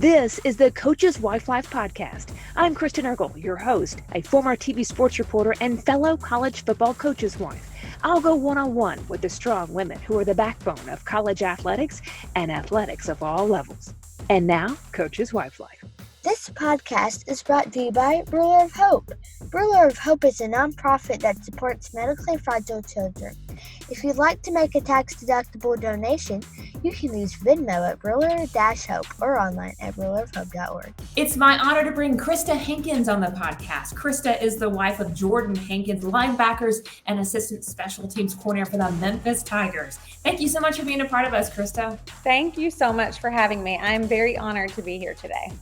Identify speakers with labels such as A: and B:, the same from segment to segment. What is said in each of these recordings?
A: This is the Coach's Wife Life podcast. I'm Kristen Eargle, your host, a former TV sports reporter and fellow college football coach's wife. I'll go one-on-one with the strong women who are the backbone of college athletics and athletics of all levels. And now, Coach's Wife Life.
B: This podcast is brought to you by Ruler of Hope. Ruler of Hope is a nonprofit that supports medically fragile children. If you'd like to make a tax-deductible donation, you can use Venmo at Ruler-Hope or online at rulerofhope.org.
C: It's my honor to bring Christa Hankins on the podcast. Christa is the wife of Jordon Hankins, Linebackers and assistant special teams coordinator for the Memphis Tigers. Thank you so much for being a part of us, Christa.
D: Thank you so much for having me. I'm very honored to be here today.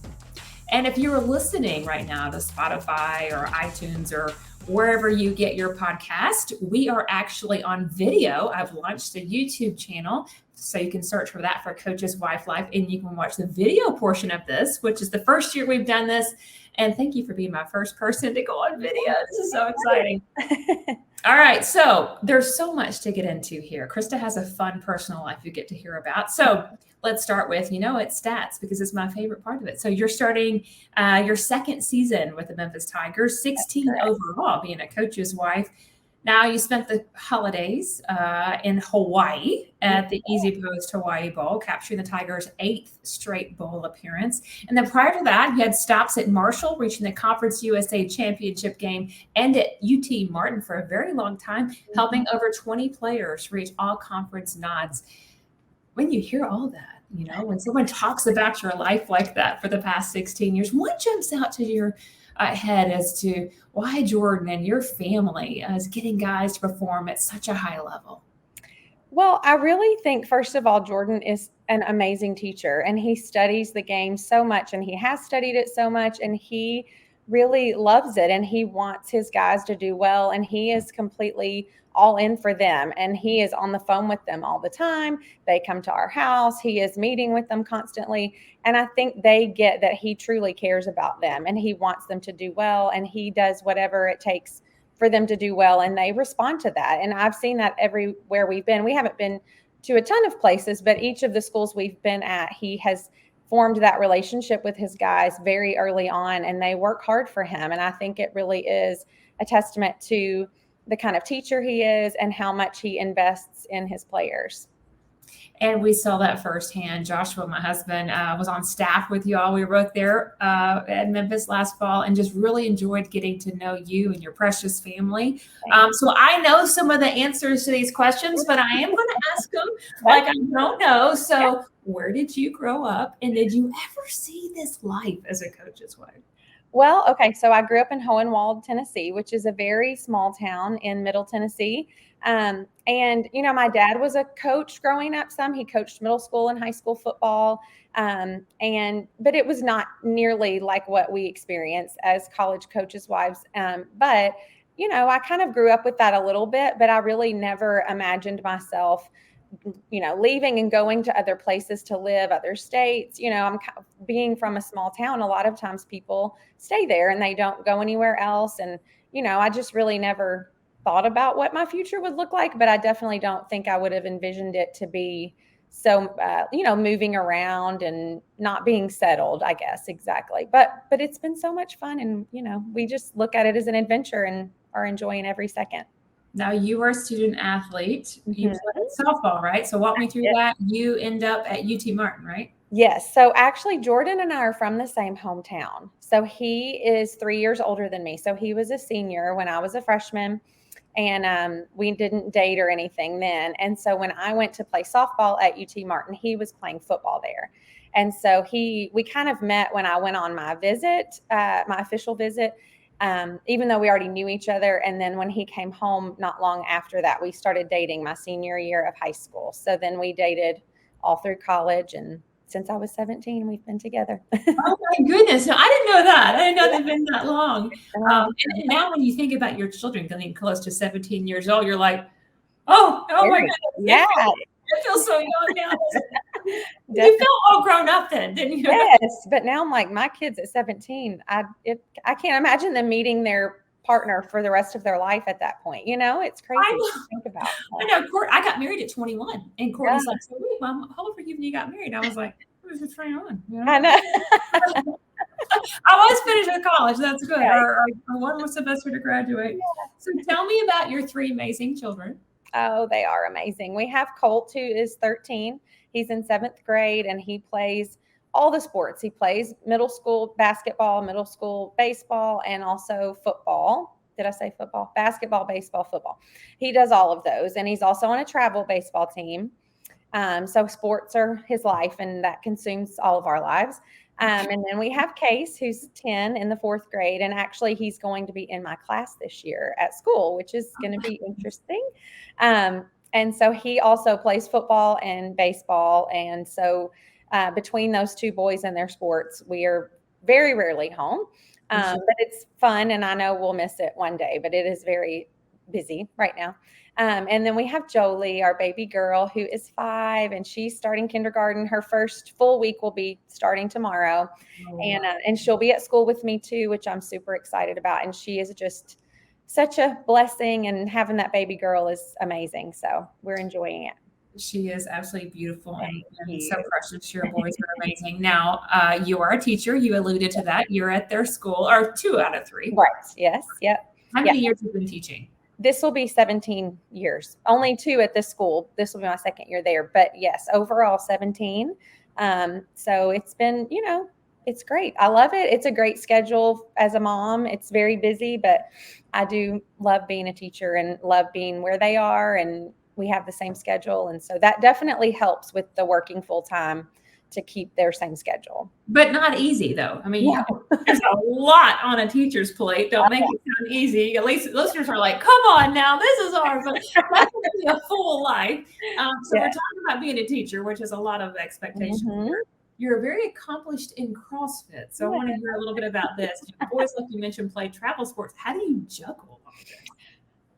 C: And if you're listening right now to Spotify or iTunes or wherever you get your podcast, we are actually on video. I've launched a YouTube channel, so you can search for that for Coach's Wife Life, and you can watch the video portion of this, which is the first year we've done this. And thank you for being my first person to go on video. This is so exciting. All right, so there's so much to get into here. Christa has a fun personal life you get to hear about. So let's start with, it's stats, because it's my favorite part of it. So you're starting your second season with the Memphis Tigers, 16 overall, being a coach's wife. Now you spent the holidays in Hawaii at the Easy Post Hawaii Bowl, capturing the Tigers' 8th straight bowl appearance. And then prior to that, you had stops at Marshall, reaching the Conference USA Championship game, and at UT Martin for a very long time, helping over 20 players reach all conference nods. When you hear all that, when someone talks about your life like that for the past 16 years, what jumps out to your head as to why Jordon and your family is getting guys to perform at such a high level?
D: Well, I really think, first of all, Jordon is an amazing teacher, and he studies the game so much, and he has studied it so much, and he really loves it, and he wants his guys to do well, and he is completely all in for them, and he is on the phone with them all the time. They come to our house. He is meeting with them constantly, and I think they get that he truly cares about them, and he wants them to do well, and he does whatever it takes for them to do well, and they respond to that. And I've seen that everywhere we've been. We haven't been to a ton of places, but each of the schools we've been at, he has formed that relationship with his guys very early on, and they work hard for him. And I think it really is a testament to the kind of teacher he is and how much he invests in his players.
C: And we saw that firsthand. Joshua, my husband, was on staff with you all. We were both there at Memphis last fall and just really enjoyed getting to know you and your precious family. So I know some of the answers to these questions, but I am going to ask them like I don't know. So where did you grow up, and did you ever see this life as a coach's wife?
D: Well, okay, so I grew up in Hohenwald, Tennessee, which is a very small town in Middle Tennessee. And, my dad was a coach growing up some. He coached middle school and high school football. But it was not nearly like what we experience as college coaches' wives. But I kind of grew up with that a little bit, but I really never imagined myself leaving and going to other places to live, other states. I'm being from a small town. A lot of times people stay there and they don't go anywhere else. And, I just really never thought about what my future would look like, but I definitely don't think I would have envisioned it to be so, moving around and not being settled, I guess. Exactly. But it's been so much fun. And, we just look at it as an adventure and are enjoying every second.
C: Now, you are a student athlete. You played softball, right? So walk me through that. You end up at UT Martin, right?
D: Yes. So actually, Jordon and I are from the same hometown. So he is 3 years older than me. So he was a senior when I was a freshman, and we didn't date or anything then. And so when I went to play softball at UT Martin, he was playing football there. And so we kind of met when I went on my visit, my official visit. Even though we already knew each other. And then when he came home not long after that, we started dating my senior year of high school. So then we dated all through college. And since I was 17, we've been together.
C: Oh, my goodness. No, I didn't know that. I didn't know they've been that long. And now when you think about your children getting close to 17 years old, you're like, oh my goodness.
D: Yeah.
C: I feel so young now. You felt all grown up then, didn't you?
D: Yes, but now I'm like, my kids at 17, I can't imagine them meeting their partner for the rest of their life at that point. It's crazy to think about.
C: I know. I got married at 21, and Courtney's like, so wait, Mom, how old were you when you got married? I was like, Just hang on.
D: I know.
C: I was finished with college. That's good. Or one more semester to graduate. So tell me about your 3 amazing children.
D: Oh, they are amazing. We have Colt, who is 13. He's in 7th grade, and he plays all the sports. He plays middle school basketball, middle school baseball, and also football. Did I say football? Basketball, baseball, football. He does all of those, and he's also on a travel baseball team. So sports are his life, and that consumes all of our lives. And then we have Case, who's 10 in the 4th grade. And actually, he's going to be in my class this year at school, which is going to be interesting. And so he also plays football and baseball. And so between those 2 boys and their sports, we are very rarely home. But it's fun, and I know we'll miss it one day, but it is very busy right now. And then we have Jolie, our baby girl, who is 5, and she's starting kindergarten. Her first full week will be starting tomorrow. And she'll be at school with me too, which I'm super excited about. And she is just such a blessing, and having that baby girl is amazing. So we're enjoying it.
C: She is absolutely beautiful and so precious. Your boys are amazing. Now, you are a teacher. You alluded to that. You're at their school, or 2 out of 3.
D: Right. Yes. Yep.
C: How many years have you been teaching?
D: This will be 17 years. Only 2 at this school. This will be my 2nd year there. But yes, overall 17. So it's been, it's great. I love it. It's a great schedule as a mom. It's very busy, but I do love being a teacher and love being where they are, and we have the same schedule. And so that definitely helps with the working full time to keep their same schedule.
C: But not easy, though. I mean, there's a lot on a teacher's plate. Don't make it sound easy. At least listeners are like, come on now, this is hard. But that's a full life. So we're talking about being a teacher, which is a lot of expectation. You're very accomplished in CrossFit. So I want to hear a little bit about this. Boys, like you mentioned, play travel sports. How do you juggle all of this?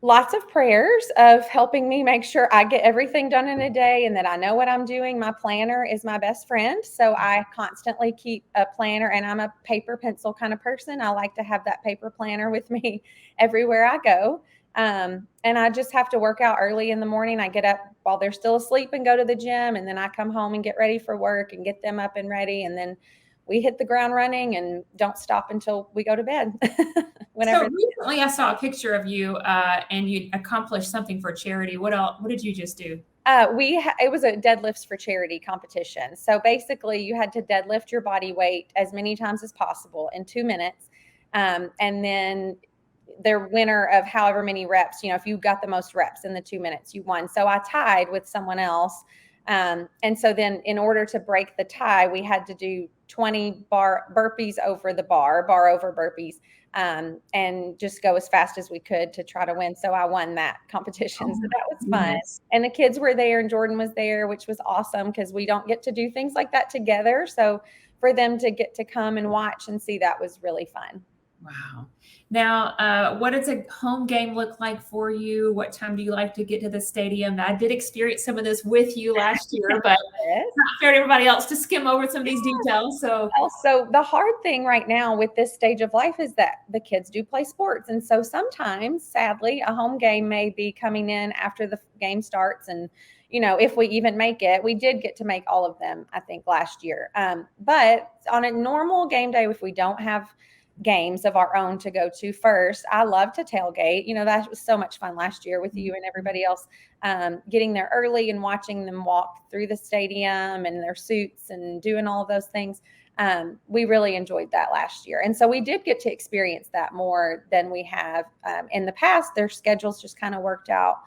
D: Lots of prayers of helping me make sure I get everything done in a day and that I know what I'm doing. My planner is my best friend. So I constantly keep a planner, and I'm a paper pencil kind of person. I like to have that paper planner with me everywhere I go. And I just have to work out early in the morning. I get up while they're still asleep and go to the gym. And then I come home and get ready for work and get them up and ready. And then we hit the ground running and don't stop until we go to bed.
C: So recently I saw a picture of you and you accomplished something for charity. What else? What did you just do?
D: It was a deadlifts for charity competition. So basically you had to deadlift your body weight as many times as possible in 2 minutes. And then their winner of however many reps, if you got the most reps in the 2 minutes, you won. So I tied with someone else. And so then in order to break the tie, we had to do 20 burpees over the bar over burpees, and just go as fast as we could to try to win. So I won that competition. So that was fun. And the kids were there, and Jordon was there, which was awesome because we don't get to do things like that together. So for them to get to come and watch and see that was really fun.
C: Wow. Now, what does a home game look like for you? What time do you like to get to the stadium? I did experience some of this with you last year, but it's not fair to everybody else to skim over some of these details. So
D: the hard thing right now with this stage of life is that the kids do play sports. And so sometimes, sadly, a home game may be coming in after the game starts. And, if we even make it, we did get to make all of them, I think, last year. But on a normal game day, if we don't have games of our own to go to first, I love to tailgate. That was so much fun last year with you and everybody else, getting there early and watching them walk through the stadium in their suits and doing all of those things. We really enjoyed that last year. And so we did get to experience that more than we have in the past. Their schedules just kind of worked out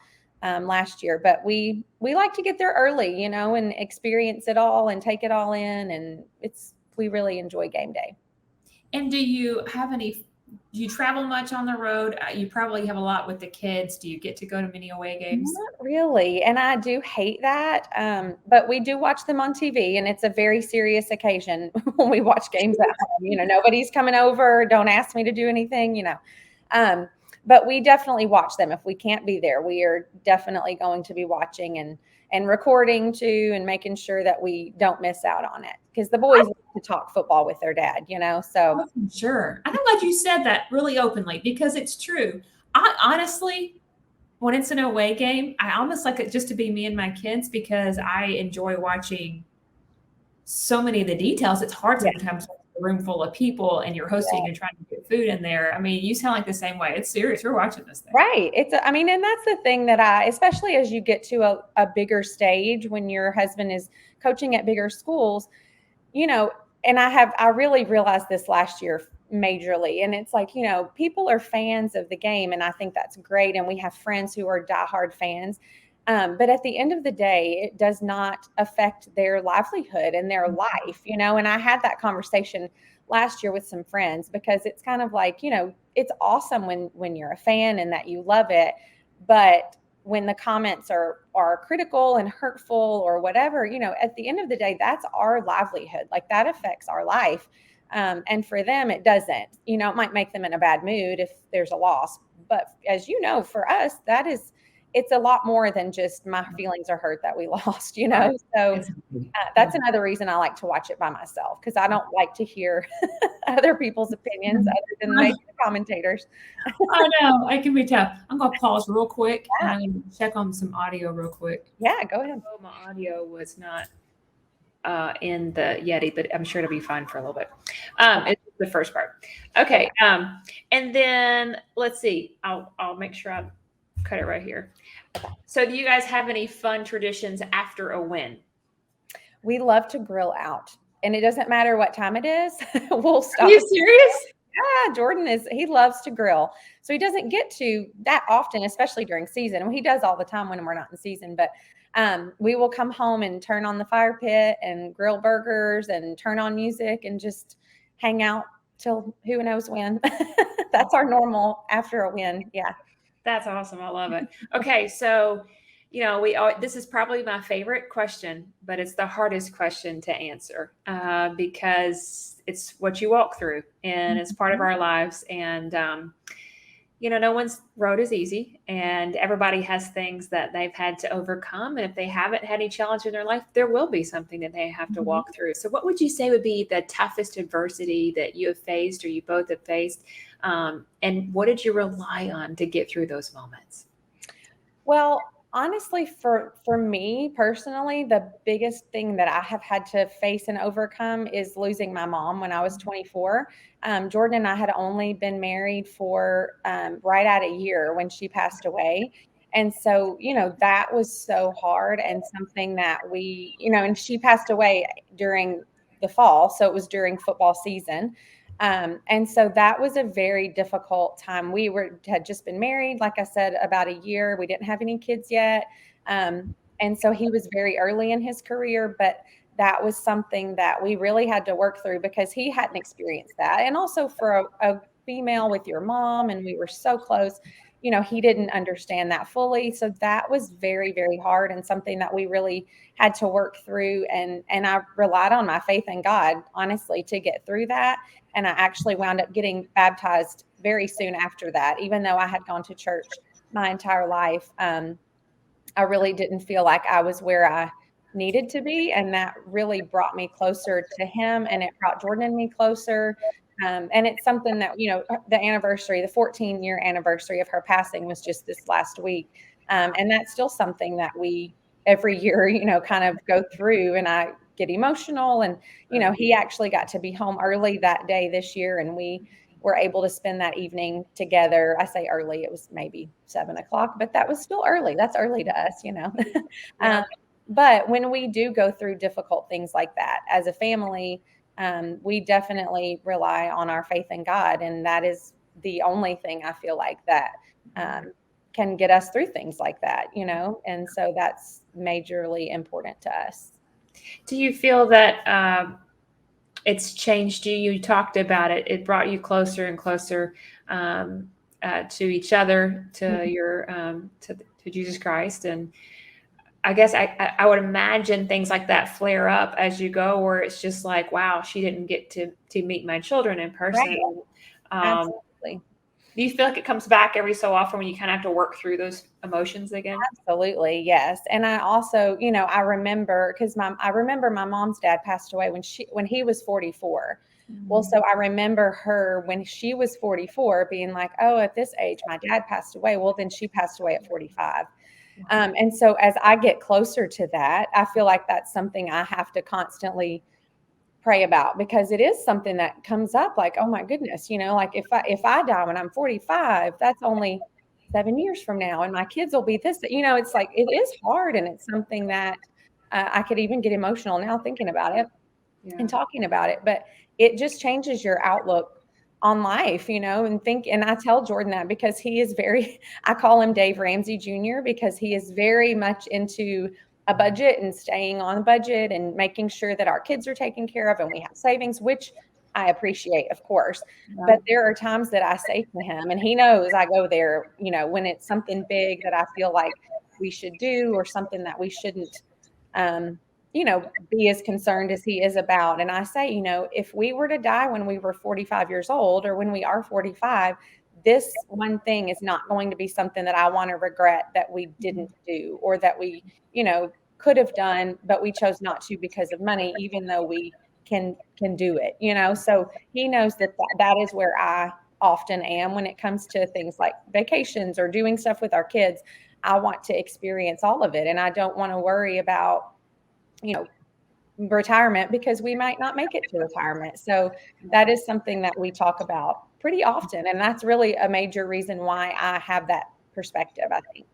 D: last year, but we like to get there early, and experience it all and take it all in. And we really enjoy game day.
C: And do you travel much on the road? You probably have a lot with the kids. Do you get to go to many away games?
D: Not really. And I do hate that. But we do watch them on TV, and it's a very serious occasion when we watch games at home. Nobody's coming over. Don't ask me to do anything, but we definitely watch them. If we can't be there, we are definitely going to be watching and recording too, and making sure that we don't miss out on it, because the boys like to talk football with their dad, so.
C: Oh, sure. I'm glad you said that really openly, because it's true. I honestly, when it's an away game, I almost like it just to be me and my kids, because I enjoy watching so many of the details. It's hard
D: Yeah.
C: sometimes with a room full of people and you're hosting and trying to get food in there. I mean, you sound like the same way. It's serious. You're watching this thing.
D: Right. I mean, and that's the thing that especially as you get to a bigger stage when your husband is coaching at bigger schools, and I really realized this last year majorly. And it's like, people are fans of the game, and I think that's great. And we have friends who are diehard fans. But at the end of the day, it does not affect their livelihood and their life, and I had that conversation last year with some friends, because it's kind of like, it's awesome when you're a fan and that you love it. But when the comments are critical and hurtful or whatever, at the end of the day, that's our livelihood. Like, that affects our life. And for them, it doesn't. It might make them in a bad mood if there's a loss. But as you know, for us, it's a lot more than just my feelings are hurt that we lost, So that's another reason I like to watch it by myself, because I don't like to hear other people's opinions other than maybe the commentators.
C: I know, it can be tough. I'm going to pause real quick and I'm going to check on some audio real quick.
D: Yeah, go ahead.
A: Oh, my audio was not in the Yeti, but I'm sure it'll be fine for a little bit. It's the first part. Okay. And then let's see. I'll make sure I cut it right here. So do you guys have any fun traditions after a win?
D: We love to grill out, and it doesn't matter what time it is. We'll stop.
C: Are you serious?
D: Yeah, Jordon he loves to grill. So he doesn't get to that often, especially during season. And he does all the time when we're not in season, but we will come home and turn on the fire pit and grill burgers and turn on music and just hang out till who knows when. That's our normal after a win. Yeah.
A: That's awesome. I love it. Okay. So, this is probably my favorite question, but it's the hardest question to answer because it's what you walk through and it's part of our lives. And, no one's road is easy, and everybody has things that they've had to overcome. And if they haven't had any challenge in their life, there will be something that they have to walk through. So what would you say would be the toughest adversity that you have faced or you both have faced? And what did you rely on to get through those moments?
D: Well, honestly, for me personally, the biggest thing that I have had to face and overcome is losing my mom when I was 24. Jordon and I had only been married for right at a year when she passed away. And so, that was so hard, and something that we, and she passed away during the fall. So it was during football season. And so that was a very difficult time. We had just been married, like I said, about a year. We didn't have any kids yet. And so he was very early in his career, but that was something that we really had to work through because he hadn't experienced that. And also for a female with your mom, and we were so close, he didn't understand that fully. So that was very, very hard, and something that we really had to work through. And I relied on my faith in God, honestly, to get through that. And I actually wound up getting baptized very soon after that. Even though I had gone to church my entire life, I really didn't feel like I was where I needed to be. And that really brought me closer to him, and it brought Jordon and me closer. And it's something that, the anniversary, the 14-year anniversary of her passing was just this last week. And that's still something that we every year, kind of go through, and I get emotional. And, he actually got to be home early that day this year, and we were able to spend that evening together. I say early, it was maybe 7:00, but that was still early. That's early to us,
C: Yeah.
D: But when we do go through difficult things like that as a family, we definitely rely on our faith in God. And that is the only thing I feel like that can get us through things like that, and so that's majorly important to us.
A: Do you feel that it's changed you? You talked about it. It brought you closer and closer to each other, to your to Jesus Christ. And I guess I would imagine things like that flare up as you go, where it's just like, wow, she didn't get to meet my children in person.
D: Right. Absolutely.
A: Do you feel like it comes back every so often when you kind of have to work through those emotions again?
D: Absolutely. Yes. And I also, I remember, because I remember my mom's dad passed away when he was 44. Well, so I remember her when she was 44 being like, oh, at this age, my dad passed away. Well, then she passed away at 45. And so as I get closer to that, I feel like that's something I have to constantly pray about, because it is something that comes up like, oh my goodness, like if I die when I'm 45, that's only 7 years from now, and my kids will be this, it's like, it is hard. And it's something that I could even get emotional now thinking about it and talking about it, but it just changes your outlook on life, and I tell Jordon that because he is I call him Dave Ramsey Jr. because he is very much into a budget and staying on budget and making sure that our kids are taken care of and we have savings, which I appreciate, of course. But there are times that I say to him, and he knows I go there, when it's something big that I feel like we should do or something that we shouldn't, be as concerned as he is about. And I say, if we were to die when we were 45 years old or when we are 45, this one thing is not going to be something that I want to regret that we didn't do, or that we, could have done, but we chose not to because of money, even though we can do it, so he knows that is where I often am when it comes to things like vacations or doing stuff with our kids. I want to experience all of it. And I don't want to worry about, retirement, because we might not make it to retirement. So that is something that we talk about pretty often. And that's really a major reason why I have that perspective, I think.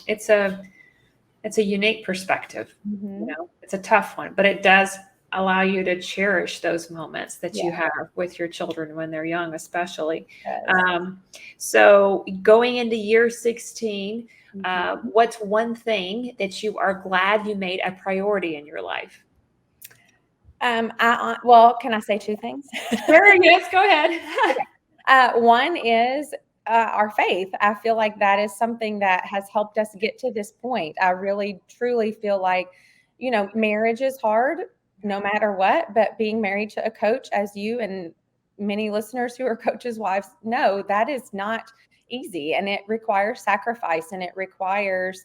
C: It's a unique perspective. It's a tough one, but it does allow you to cherish those moments that you have with your children when they're young, especially.
D: Yes.
C: So going into year 16, what's one thing that you are glad you made a priority in your life?
D: Well, can I say two things?
C: Sure, yes, go ahead.
D: Okay. One is our faith. I feel like that is something that has helped us get to this point. I really, truly feel like, marriage is hard no matter what, but being married to a coach, as you and many listeners who are coaches' wives know, that is not easy, and it requires sacrifice, and it requires,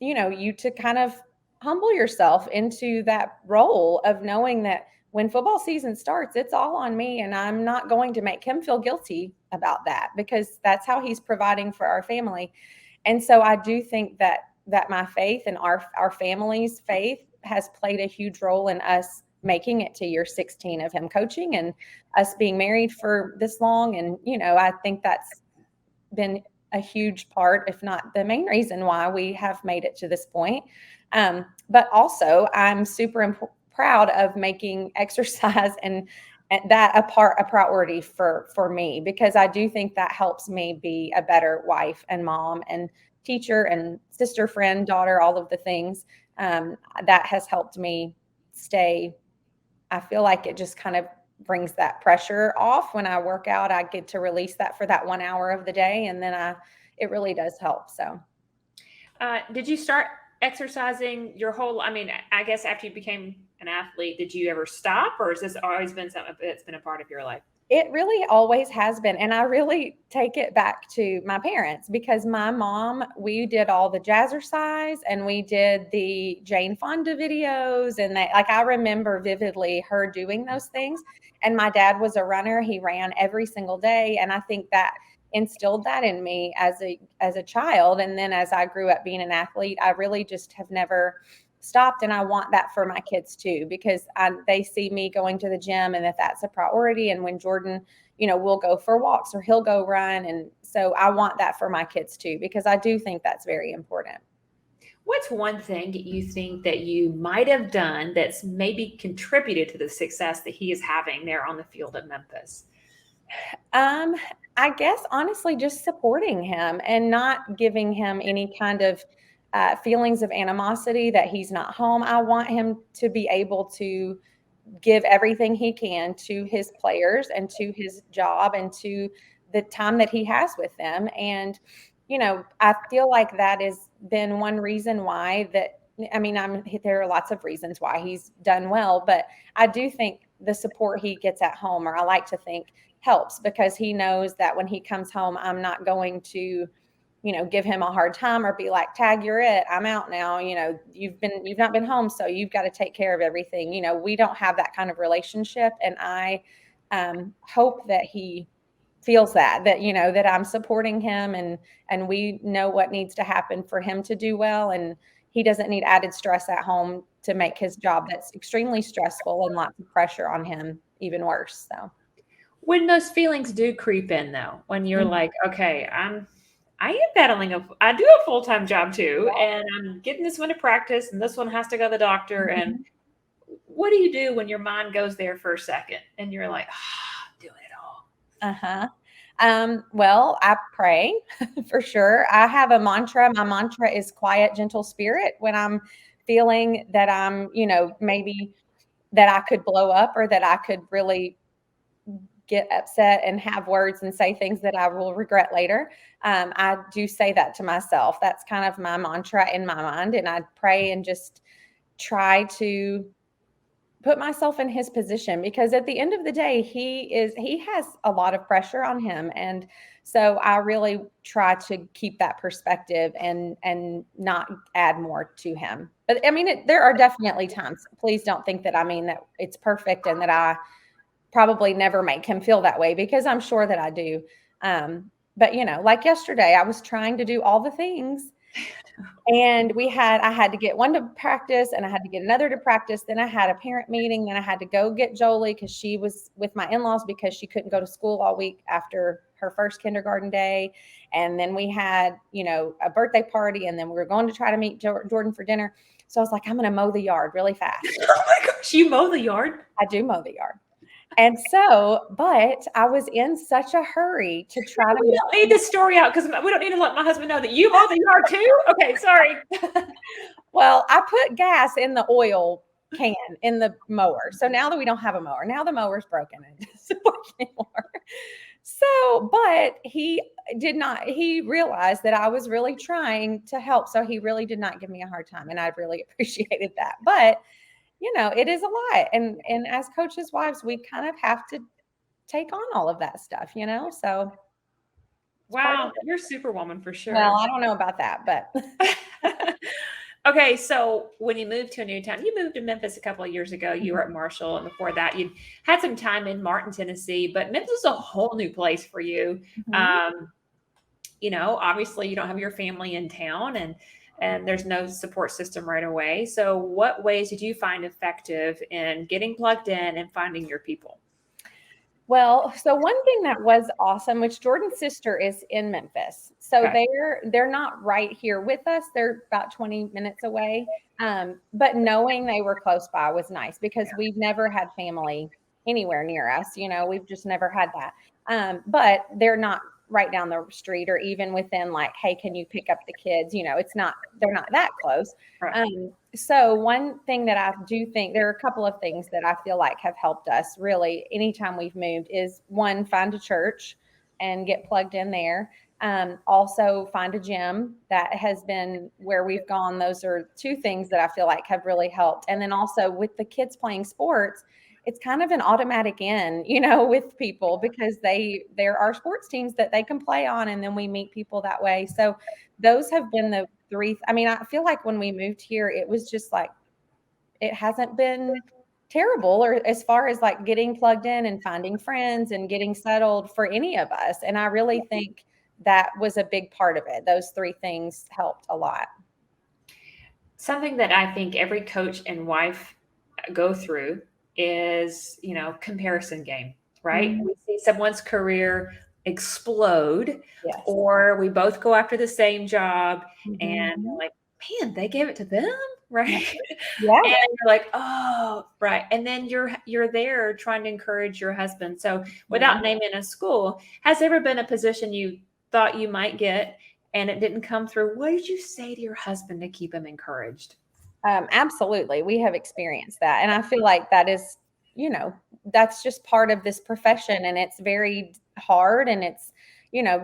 D: you to kind of humble yourself into that role of knowing that when football season starts, it's all on me, and I'm not going to make him feel guilty about that, because that's how he's providing for our family. And so I do think that my faith and our family's faith has played a huge role in us making it to year 16 of him coaching and us being married for this long. And, I think that's been a huge part, if not the main reason why we have made it to this point. But also I'm super proud of making exercise and that a priority for me, because I do think that helps me be a better wife and mom and teacher and sister, friend, daughter, all of the things. That has helped me stay. I feel like it just kind of brings that pressure off. When I work out, I get to release that for that 1 hour of the day. And then it really does help. So,
C: did you start exercising I guess after you became an athlete, did you ever stop, or has this always been something that's been a part of your life?
D: It really always has been. And I really take it back to my parents, because my mom, we did all the jazzercise and we did the Jane Fonda videos. And I remember vividly her doing those things. And my dad was a runner. He ran every single day. And I think that instilled that in me as a child. And then as I grew up being an athlete, I really just have never stopped. And I want that for my kids too, because they see me going to the gym and that's a priority. And when Jordon, we'll go for walks or he'll go run. And so I want that for my kids too, because I do think that's very important.
C: What's one thing that you think that you might have done that's maybe contributed to the success that he is having there on the field at Memphis?
D: I guess honestly, just supporting him and not giving him any kind of feelings of animosity that he's not home. I want him to be able to give everything he can to his players and to his job and to the time that he has with them. And, I feel like that has been one reason why there are lots of reasons why he's done well, but I do think the support he gets at home, or I like to think, helps, because he knows that when he comes home, I'm not going to give him a hard time or be like, tag, you're it, I'm out now. You've not been home, so you've got to take care of everything. We don't have that kind of relationship. And I hope that he feels that I'm supporting him and we know what needs to happen for him to do well. And he doesn't need added stress at home to make his job that's extremely stressful and lots of pressure on him even worse. So
C: when those feelings do creep in, though, when you're like, okay, I am battling I do a full-time job too, and I'm getting this one to practice, and this one has to go to the doctor. And what do you do when your mind goes there for a second and you're like, I'm doing it all?
D: Well, I pray for sure. I have a mantra. My mantra is quiet, gentle spirit. When I'm feeling that I'm, maybe that I could blow up or that I could really get upset and have words and say things that I will regret later. I do say that to myself. That's kind of my mantra in my mind. And I pray and just try to put myself in his position, because at the end of the day, he has a lot of pressure on him. And so I really try to keep that perspective and not add more to him. But I mean, there are definitely times, please don't think that I mean that it's perfect and that I probably never make him feel that way, because I'm sure that I do. But like yesterday, I was trying to do all the things, and I had to get one to practice, and I had to get another to practice. Then I had a parent meeting. Then I had to go get Jolie because she was with my in-laws because she couldn't go to school all week after her first kindergarten day. And then we had, a birthday party, and then we were going to try to meet Jordan for dinner. So I was like, I'm going to mow the yard really fast.
C: Oh my gosh, you mow the yard?
D: I do mow the yard. And so, but I was in such a hurry to try to.
C: We don't need this story out because we don't need to let my husband know that you mow the yard too. Okay, sorry.
D: Well, I put gas in the oil can in the mower. So now that we don't have a mower, now the mower's broken and it doesn't work anymore. So, but he realized that I was really trying to help. So he really did not give me a hard time. And I really appreciated that. But it is a lot. And as coaches' wives, we kind of have to take on all of that stuff, so.
C: Wow. You're Superwoman for sure.
D: Well, I don't know about that, but.
C: Okay. So when you moved to a new town, you moved to Memphis a couple of years ago, you were at Marshall, and before that you had some time in Martin, Tennessee, but Memphis is a whole new place for you. Obviously you don't have your family in town, and there's no support system right away. So what ways did you find effective in getting plugged in and finding your people?
D: Well, so one thing that was awesome, which Jordan's sister is in Memphis. So they're not right here with us. They're about 20 minutes away. But knowing they were close by was nice, because we've never had family anywhere near us. We've just never had that. But they're not right down the street or even within like, hey, can you pick up the kids? They're not that close. Right. So one thing that I do think, there are a couple of things that I feel like have helped us really anytime we've moved is, one, find a church and get plugged in there. Also find a gym. That has been where we've gone. Those are two things that I feel like have really helped. And then also with the kids playing sports, it's kind of an automatic in, with people, because there are sports teams that they can play on, and then we meet people that way. So those have been the three. I mean, I feel like when we moved here, it was just like, it hasn't been terrible, or as far as like getting plugged in and finding friends and getting settled for any of us. And I really think that was a big part of it. Those three things helped a lot.
C: Something that I think every coach and wife go through is, comparison game, right? Mm-hmm. We see someone's career explode, yes, or we both go after the same job, mm-hmm, and you're like, man, they gave it to them, right? Yeah. And you're like, oh, right. And then you're there trying to encourage your husband. So without naming a school, has there ever been a position you thought you might get and it didn't come through? What did you say to your husband to keep him encouraged?
D: Absolutely. We have experienced that. And I feel like that is, that's just part of this profession, and it's very hard, and it's,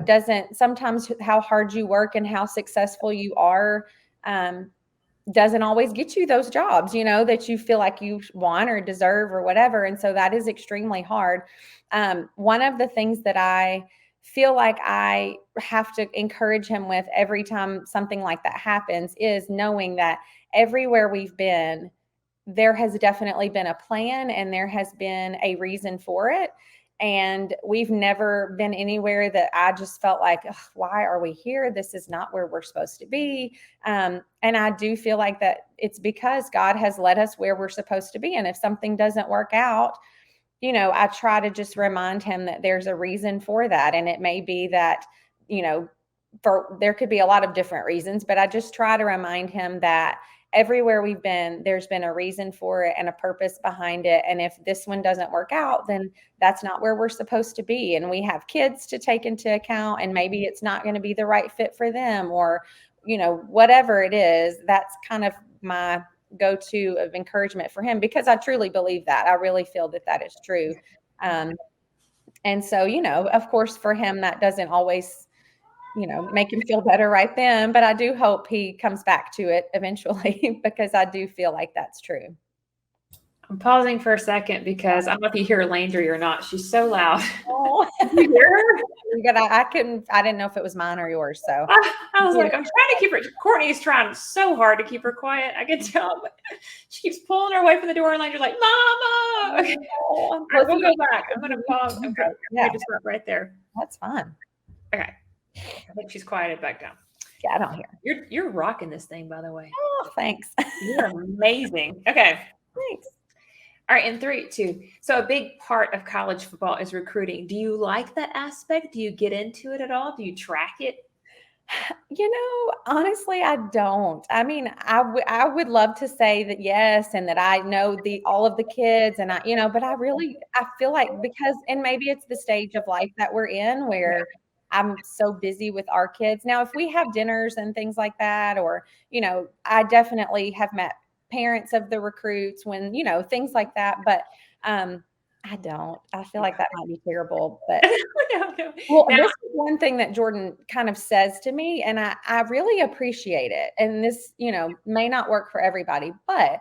D: doesn't sometimes how hard you work and how successful you are, doesn't always get you those jobs, that you feel like you want or deserve or whatever. And so that is extremely hard. One of the things that I feel like I have to encourage him with every time something like that happens is knowing that everywhere we've been, there has definitely been a plan and there has been a reason for it. And we've never been anywhere that I just felt like, why are we here? This is not where we're supposed to be. And I do feel like that it's because God has led us where we're supposed to be. And if something doesn't work out, I try to just remind him that there's a reason for that. And it may be that, there could be a lot of different reasons, but I just try to remind him that everywhere we've been, there's been a reason for it and a purpose behind it. And if this one doesn't work out, then that's not where we're supposed to be. And we have kids to take into account, and maybe it's not going to be the right fit for them, or, whatever it is. That's kind of my go-to of encouragement for him, because I truly believe that. I really feel that that is true. And so, of course, for him, that doesn't always make him feel better right then. But I do hope he comes back to it eventually, because I do feel like that's true.
C: I'm pausing for a second because I don't know if you hear Landry or not. She's so loud.
D: Oh.
C: You hear her?
D: I didn't know if it was mine or yours. So
C: I was like, I'm trying to keep her. Courtney's trying so hard to keep her quiet. I can tell. She keeps pulling her away from the door, and Landry's like, Mama. Okay. All right, we'll go back. I'm going to pause. Okay.
D: Yeah.
C: Just stop right there.
D: That's fine.
C: Okay. I think she's quieted back down.
D: Yeah, I don't hear.
C: You're rocking this thing, by the way.
D: Oh, thanks.
C: You're amazing. Okay.
D: Thanks.
C: All right, in 3, 2. So a big part of college football is recruiting. Do you like that aspect? Do you get into it at all? Do you track it?
D: Honestly, I don't. I mean, I would love to say that yes, and that I know all of the kids, and but I feel like, because, and maybe it's the stage of life that we're in where I'm so busy with our kids. Now, if we have dinners and things like that, or, I definitely have met parents of the recruits when, things like that. But I don't. I feel like that might be terrible. But
C: No.
D: well, this is one thing that Jordon kind of says to me, and I really appreciate it. And this, may not work for everybody, but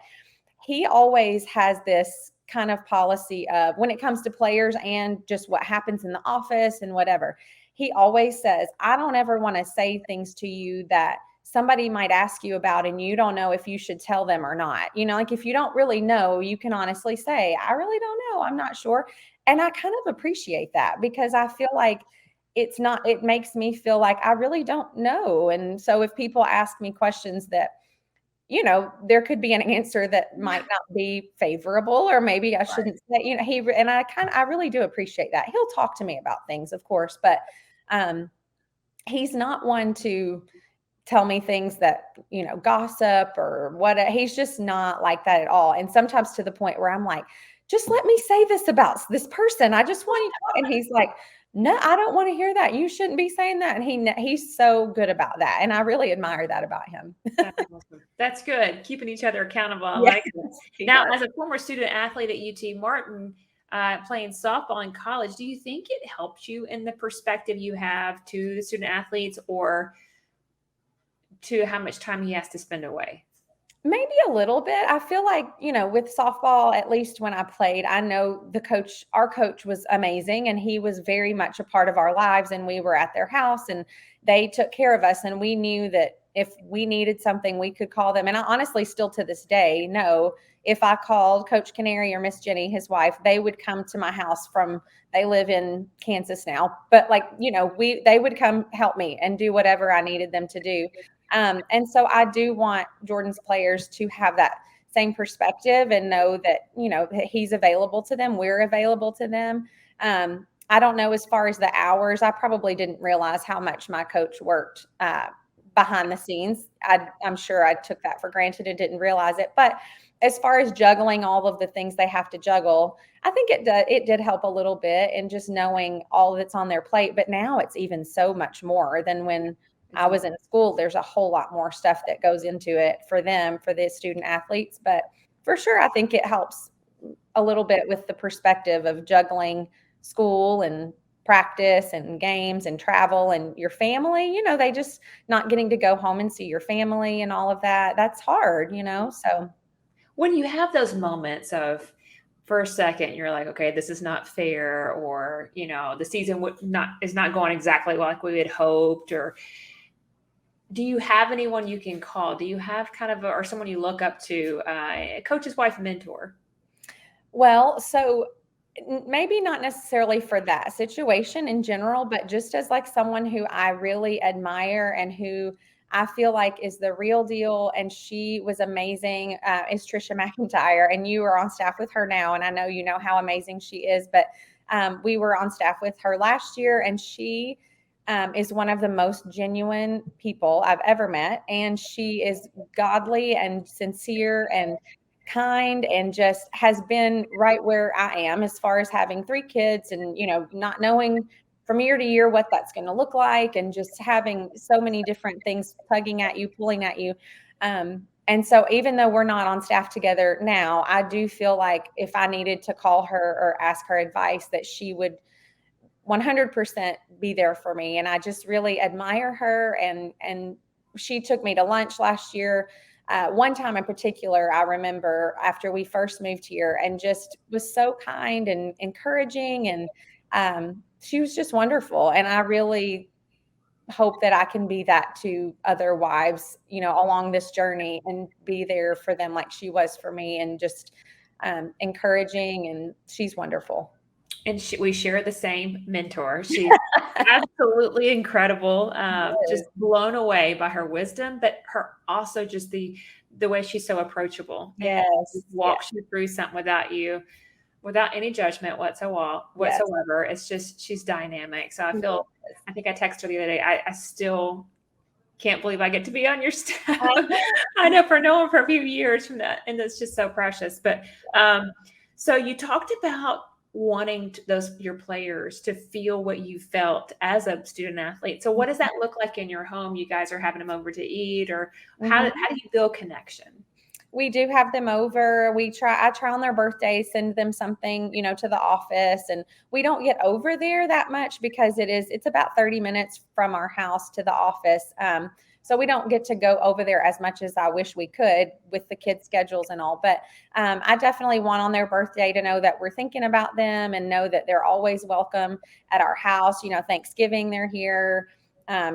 D: he always has this kind of policy of, when it comes to players and just what happens in the office and whatever, he always says, I don't ever want to say things to you that somebody might ask you about and you don't know if you should tell them or not. Like, if you don't really know, you can honestly say, I really don't know. I'm not sure. And I kind of appreciate that, because I feel like it makes me feel like I really don't know. And so if people ask me questions that, there could be an answer that might not be favorable, or maybe I shouldn't say, I really do appreciate that. He'll talk to me about things, of course, but he's not one to tell me things that, gossip or what. He's just not like that at all. And sometimes to the point where I'm like, just let me say this about this person. I just want you to. And he's like, no, I don't want to hear that. You shouldn't be saying that. And he's so good about that. And I really admire that about him.
C: That's awesome. That's good. Keeping each other accountable. I
D: Yes,
C: like it. Now, as a former student athlete at UT Martin, playing softball in college, do you think it helped you in the perspective you have to the student athletes, or to how much time he has to spend away?
D: Maybe a little bit. I feel like, with softball, at least when I played, I know our coach was amazing, and he was very much a part of our lives, and we were at their house and they took care of us. And we knew that if we needed something, we could call them. And I honestly still to this day know, if I called Coach Canary or Miss Jenny, his wife, they would come to my house they live in Kansas now, but they would come help me and do whatever I needed them to do. And so I do want Jordon's players to have that same perspective and know that, that he's available to them. We're available to them. I don't know, as far as the hours, I probably didn't realize how much my coach worked behind the scenes. I'm sure I took that for granted and didn't realize it. But as far as juggling all of the things they have to juggle, I think it did help a little bit, and just knowing all that's on their plate. But now it's even so much more than when I was in school. There's a whole lot more stuff that goes into it for the student athletes. But for sure, I think it helps a little bit with the perspective of juggling school and practice and games and travel and your family. They just not getting to go home and see your family and all of that. That's hard, so.
C: When you have those moments of, for a second, you're like, okay, this is not fair, or, the season is not going exactly like we had hoped, or do you have anyone you can call? Do you have kind of or someone you look up to, a coach's wife mentor?
D: Well, so Maybe not necessarily for that situation in general, but just as like someone who I really admire and who I feel like is the real deal. And she was amazing, is Trisha McIntyre. And you are on staff with her now. And I know you know how amazing she is, but we were on staff with her last year, and she is one of the most genuine people I've ever met. And she is godly and sincere and kind, and just has been right where I am as far as having 3 kids and, not knowing from year to year what that's going to look like, and just having so many different things tugging at you, pulling at you. And so even though we're not on staff together now, I do feel like if I needed to call her or ask her advice, that she would 100% be there for me. And I just really admire her. And she took me to lunch last year. One time in particular, I remember after we first moved here, and just was so kind and encouraging. And she was just wonderful. And I really hope that I can be that to other wives, along this journey, and be there for them like she was for me, and just encouraging. And she's wonderful.
A: And we share the same mentor. She's absolutely incredible. Just blown away by her wisdom, but her also just the way she's so approachable.
D: Yes.
A: And walks you through something without any judgment whatsoever. Yes. It's just, she's dynamic. So I think I texted her the other day. I still can't believe I get to be on your staff. I know, for a few years from that, and it's just so precious. But so you talked about wanting your players to feel what you felt as a student athlete. So what does that look like in your home? You guys are having them over to eat, or how do you build connection?
D: We do have them over. I try on their birthdays, send them something, to the office, and we don't get over there that much because it's about 30 minutes from our house to the office. So we don't get to go over there as much as I wish we could with the kids' schedules and all. But I definitely want on their birthday to know that we're thinking about them, and know that they're always welcome at our house. Thanksgiving, they're here.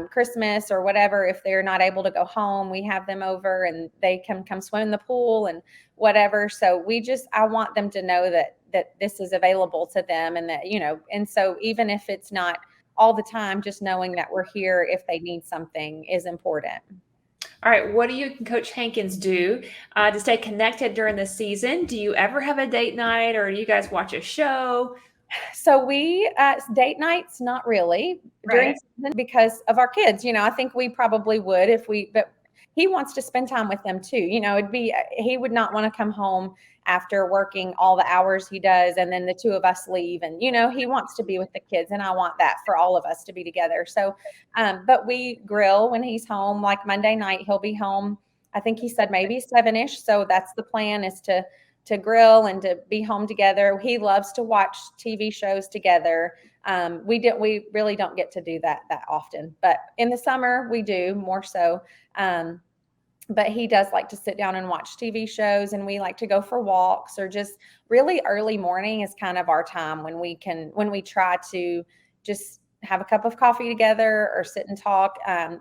D: Christmas or whatever, if they're not able to go home, we have them over, and they can come swim in the pool and whatever. So I want them to know that this is available to them, and that, and so even if it's not all the time, just knowing that we're here if they need something is important.
A: All right. What do you and Coach Hankins do to stay connected during the season? Do you ever have a date night, or do you guys watch a show?
D: So we date nights, not really during season because of our kids. I think we probably would but he wants to spend time with them too. He would not want to come home after working all the hours he does, and then the 2 of us leave. And, he wants to be with the kids, and I want that for all of us to be together. So, but we grill when he's home. Like Monday night, he'll be home. I think he said maybe 7-ish. So that's the plan, is to grill and to be home together. He loves to watch TV shows together. We really don't get to do that often, but in the summer we do more so. But he does like to sit down and watch TV shows, and we like to go for walks, or just really early morning is kind of our time when we try to just have a cup of coffee together or sit and talk.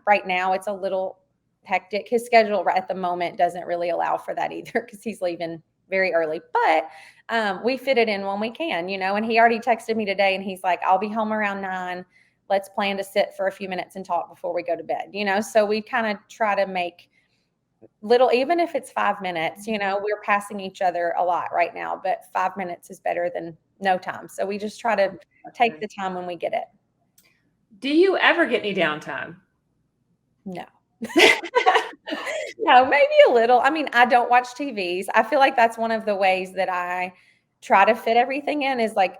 D: Right now it's a little hectic. His schedule right at the moment doesn't really allow for that either, because he's leaving very early, but we fit it in when we can, and he already texted me today, and he's like, I'll be home around 9. Let's plan to sit for a few minutes and talk before we go to bed, so we kind of try to make little, even if it's 5 minutes, we're passing each other a lot right now, but 5 minutes is better than no time. So we just try to take the time when we get it.
A: Do you ever get any downtime?
D: No. No, maybe a little. I mean, I don't watch TVs. I feel like that's one of the ways that I try to fit everything in, is like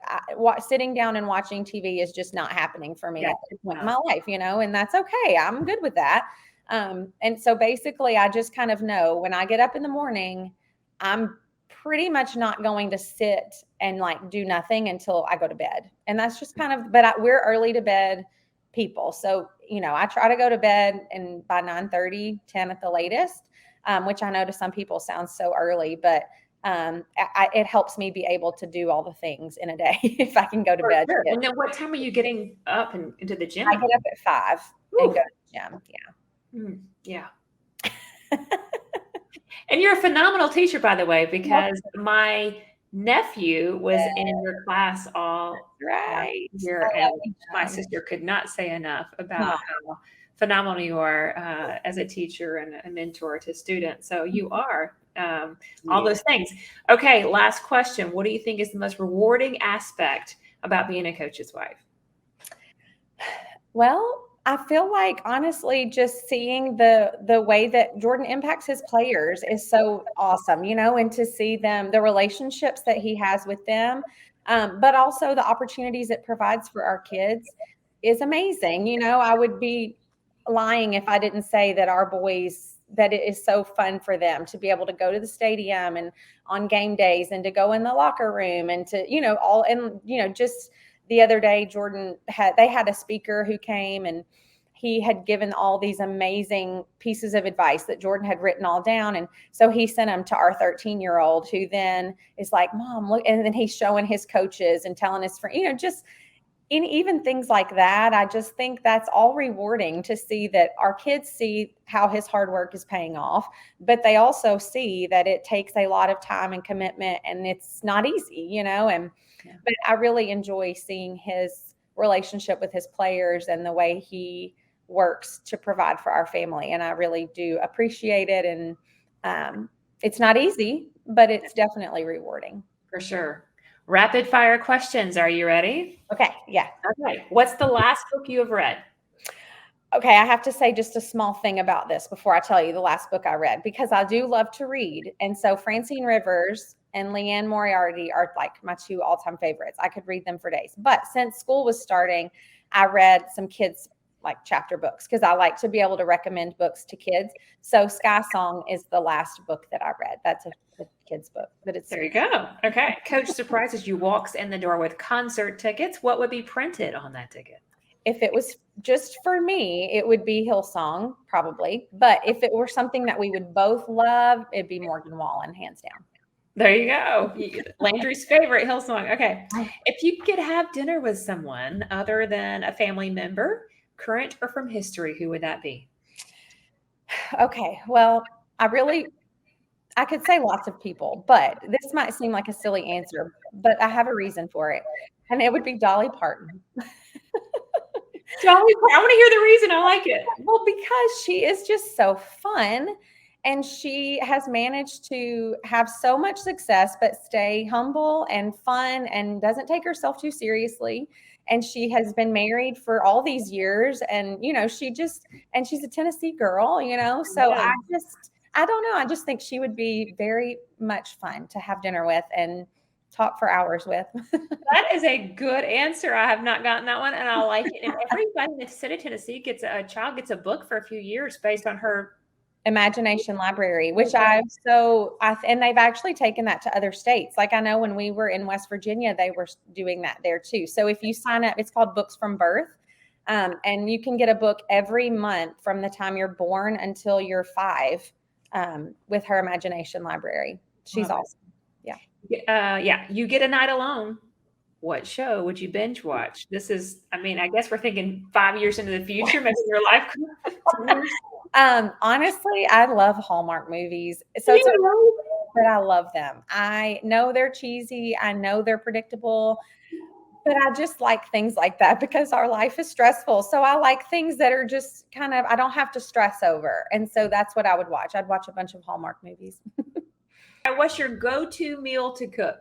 D: sitting down and watching TV is just not happening for me at this point in my life, and that's okay. I'm good with that. And so basically I just kind of know when I get up in the morning, I'm pretty much not going to sit and like do nothing until I go to bed. And that's just kind of, but we're early to bed people. So, I try to go to bed and by 9:30, 10 at the latest, which I know to some people sounds so early, but it helps me be able to do all the things in a day if I can go to bed.
A: Sure. And then what time are you getting up and into the gym?
D: I get up at 5 and go to the gym. Yeah.
A: And you're a phenomenal teacher, by the way, because my
C: nephew was in your class all
D: Right.
C: year, and my sister could not say enough about how phenomenal you are as a teacher and a mentor to students. So you are all those things. Okay, last question. What do you think is the most rewarding aspect about being a coach's wife?
D: Well, I feel like honestly, just seeing the way that Jordon impacts his players is so awesome, and to see them, the relationships that he has with them, but also the opportunities it provides for our kids is amazing. I would be lying if I didn't say that our boys, that it is so fun for them to be able to go to the stadium and on game days and to go in the locker room and to, just the other day, they had a speaker who came and he had given all these amazing pieces of advice that Jordon had written all down. And so he sent them to our 13-year-old, who then is like, Mom, look. And then he's showing his coaches and telling his friends, just in even things like that. I just think that's all rewarding to see that our kids see how his hard work is paying off, but they also see that it takes a lot of time and commitment and it's not easy, but I really enjoy seeing his relationship with his players and the way he works to provide for our family. And I really do appreciate it. And it's not easy, but it's definitely rewarding.
C: For sure. Rapid fire questions. Are you ready?
D: Okay. Yeah.
C: Okay. What's the last book you have read?
D: Okay. I have to say just a small thing about this before I tell you the last book I read, because I do love to read. And so Francine Rivers and Leanne Moriarty are like my two all-time favorites. I could read them for days. But since school was starting, I read some kids like chapter books because I like to be able to recommend books to kids. So Sky Song is the last book that I read. That's a kid's book, but it's
C: there you go. Okay. Coach surprises you, walks in the door with concert tickets. What would be printed on that ticket?
D: If it was just for me, it would be Hillsong probably. But if it were something that we would both love, it'd be Morgan Wallen, hands down.
C: There you go. Landry's favorite, Hillsong. Okay. If you could have dinner with someone other than a family member, current or from history, who would that be?
D: Okay. Well, I could say lots of people, but this might seem like a silly answer, but I have a reason for it. And it would be Dolly Parton.
C: Dolly Parton. I want to hear the reason. I like it.
D: Well, because she is just so fun. And she has managed to have so much success, but stay humble and fun and doesn't take herself too seriously. And she has been married for all these years. And, and she's a Tennessee girl, so
C: Yeah.
D: I don't know. I just think she would be very much fun to have dinner with and talk for hours with.
C: That is a good answer. I have not gotten that one, and I like it. And everybody in the state of Tennessee gets a book for a few years based on her
D: Imagination Library, which and they've actually taken that to other states. Like I know when we were in West Virginia, they were doing that there too. So if you sign up, it's called Books from Birth. And you can get a book every month from the time you're born until you're 5 with her Imagination Library. She's awesome.
C: Yeah. You get a night alone. What show would you binge watch? This is, I guess we're thinking 5 years into the future, maybe your life.
D: Honestly, I love Hallmark movies. So but I love them. I know they're cheesy. I know they're predictable, but I just like things like that because our life is stressful. So I like things that are just I don't have to stress over. And so that's what I would watch. I'd watch a bunch of Hallmark movies.
C: What's your go-to meal to cook?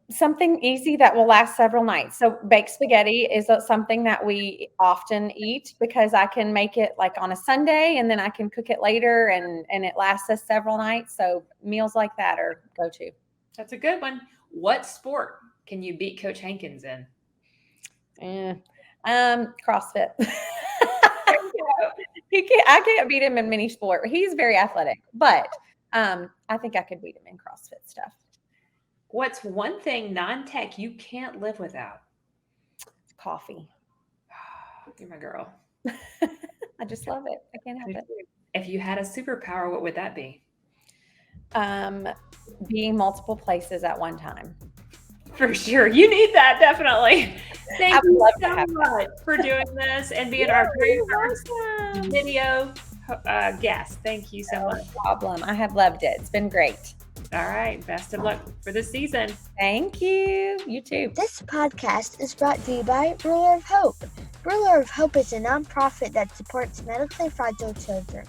D: Something easy that will last several nights. So baked spaghetti is something that we often eat because I can make it like on a Sunday and then I can cook it later and it lasts us several nights. So meals like that are go-to.
C: That's a good one. What sport can you beat Coach Hankins in?
D: CrossFit. I can't beat him in many sport. He's very athletic, but I think I could beat him in CrossFit stuff.
C: What's one thing non-tech you can't live without?
D: Coffee.
C: You're my girl.
D: I just love it. I can't help it.
C: If you had a superpower, what would that be?
D: Being multiple places at one time.
C: For sure. You need that, definitely. Thank you so much for doing this and being our very first video guest. Thank you so much.
D: No problem. I have loved it. It's been great.
C: All right. Best of luck for this season.
D: Thank you. You too.
B: This podcast is brought to you by Ruler of Hope. Ruler of Hope is a nonprofit that supports medically fragile children.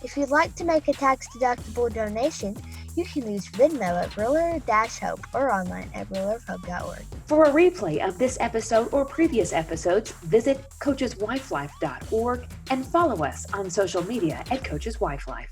B: If you'd like to make a tax-deductible donation, you can use Venmo at Ruler-Hope or online at rulerofhope.org.
A: For a replay of this episode or previous episodes, visit coacheswifelife.org and follow us on social media at Coaches Wife Life.